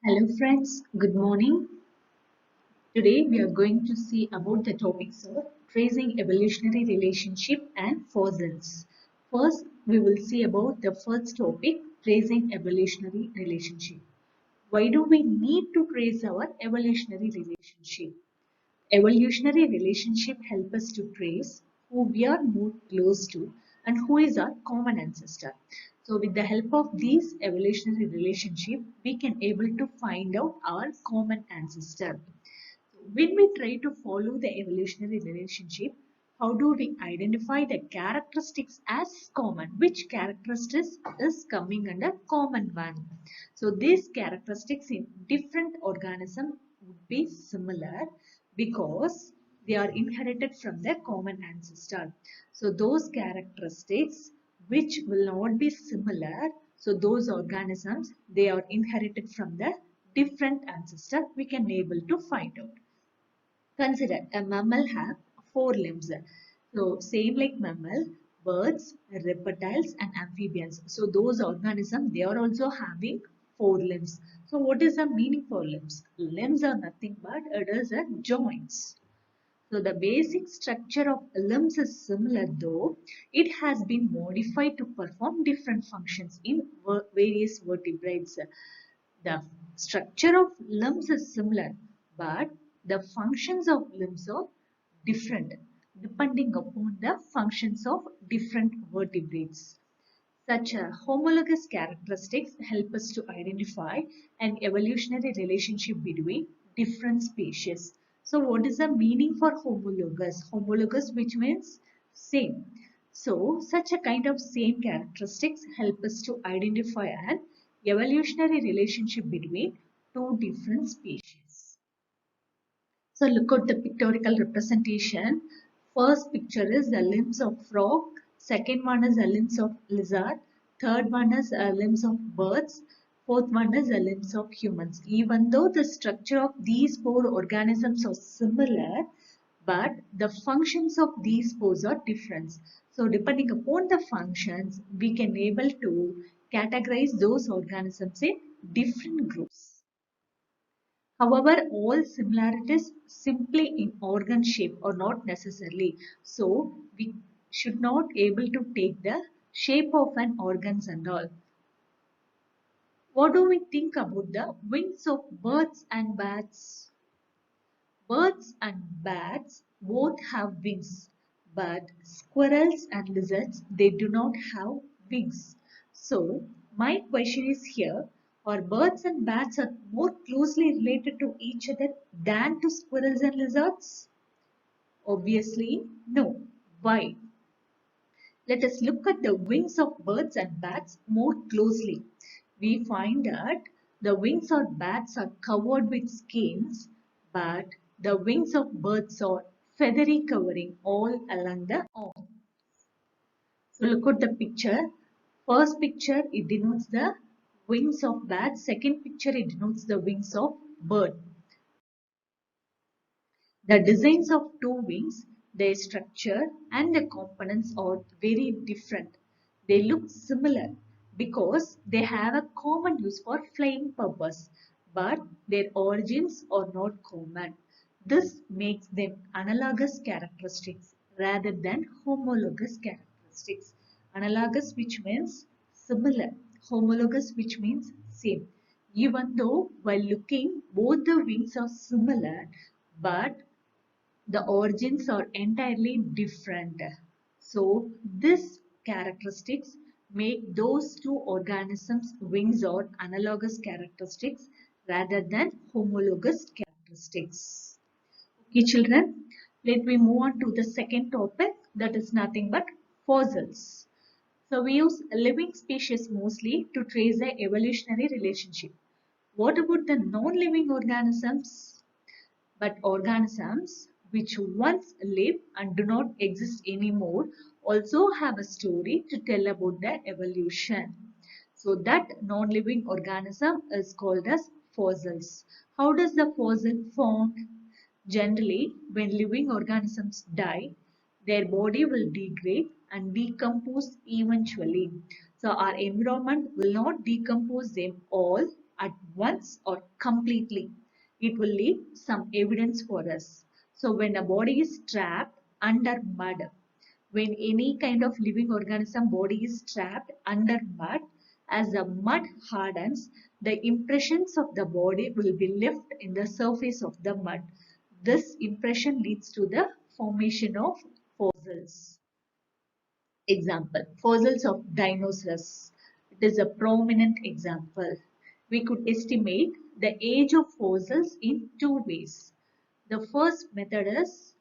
Hello friends, good morning. Today we are going to see about the topics of tracing evolutionary relationship and fossils. First, we will see about the first topic, tracing evolutionary relationship. Why do we need to trace our evolutionary relationship? Evolutionary relationship help us to trace who we are more close to and who is our common ancestor. So with the help of these evolutionary relationship, we can able to find out our common ancestor. When we try to follow the evolutionary relationship, how do we identify the characteristics as common? Which characteristics is coming under common one? So these characteristics in different organisms would be similar because they are inherited from their common ancestor. So those characteristics which will not be similar, so those organisms, they are inherited from the different ancestor we can able to find out. Consider a mammal have four limbs. So same like mammal, birds, reptiles and amphibians. So those organisms, they are also having four limbs. So what is the meaning for limbs? Limbs are nothing but it is a joints. So the basic structure of limbs is similar, though it has been modified to perform different functions in various vertebrates. The structure of limbs is similar, but the functions of limbs are different depending upon the functions of different vertebrates. Such homologous characteristics help us to identify an evolutionary relationship between different species. So what is the meaning for homologous? Homologous, which means same. So such a kind of same characteristics help us to identify an evolutionary relationship between two different species. So look at the pictorial representation. First picture is the limbs of frog. Second one is the limbs of lizard. Third one is the limbs of birds. Fourth one is the limbs of humans. Even though the structure of these four organisms are similar, but the functions of these four are different. So depending upon the functions, we can able to categorize those organisms in different groups. However, all similarities simply in organ shape are not necessarily. So we should not able to take the shape of an organs and all. What do we think about the wings of birds and bats? Birds and bats both have wings, but squirrels and lizards, they do not have wings. So my question is here, are birds and bats are more closely related to each other than to squirrels and lizards? Obviously, no. Why? Let us look at the wings of birds and bats more closely. We find that the wings of bats are covered with scales, but the wings of birds are feathery covering all along the arm. So look at the picture. First picture, it denotes the wings of bat. Second picture, it denotes the wings of bird. The designs of two wings, their structure and the components are very different. They look similar because they have a common use for flying purpose, but their origins are not common. This makes them analogous characteristics rather than homologous characteristics. Analogous, which means similar. Homologous, which means same. Even though while looking both the wings are similar, but the origins are entirely different. So this characteristics make those two organisms wings or analogous characteristics rather than homologous characteristics. Okay children, let me move on to the second topic, that is nothing but fossils. So we use living species mostly to trace their evolutionary relationship. What about the non-living organisms? But organisms which once lived and do not exist anymore also have a story to tell about their evolution. So that non-living organism is called as fossils. How does the fossil form? Generally, when living organisms die, their body will degrade and decompose eventually. So our environment will not decompose them all. at once or completely. It will leave some evidence for us. So when a body is trapped under mud, when any kind of living organism body is trapped under mud, as the mud hardens, the impressions of the body will be left in the surface of the mud. This impression leads to the formation of fossils. Example, fossils of dinosaurs. It is a prominent example. We could estimate the age of fossils in two ways. The first method is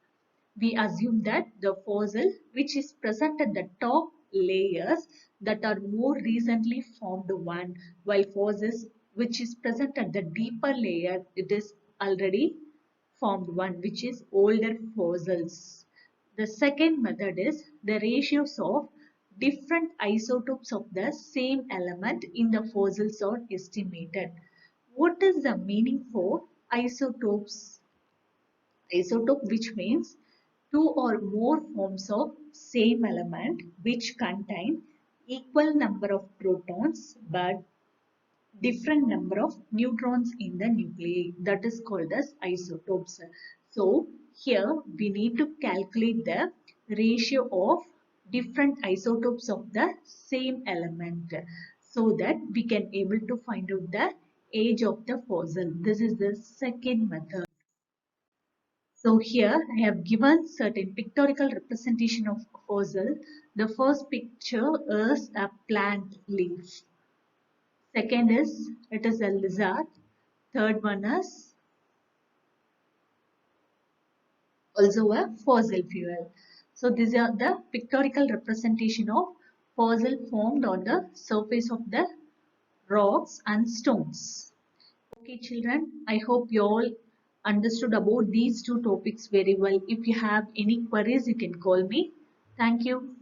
we assume that the fossil which is present at the top layers that are more recently formed one, while fossils which is present at the deeper layer, it is already formed one, which is older fossils. The second method is the ratios of different isotopes of the same element in the fossils are estimated. What is the meaning for isotopes? Isotope, which means two or more forms of same element which contain equal number of protons but different number of neutrons in the nuclei, that is called as isotopes. So here we need to calculate the ratio of different isotopes of the same element so that we can able to find out the age of the fossil. This is the second method. So here I have given certain pictorial representation of fossil. The first picture is a plant leaf. Second is it is a lizard. Third one is also a fossil fuel. So these are the pictorial representation of fossil formed on the surface of the rocks and stones. Okay, children, I hope you all understood about these two topics very well. If you have any queries, you can call me. Thank you.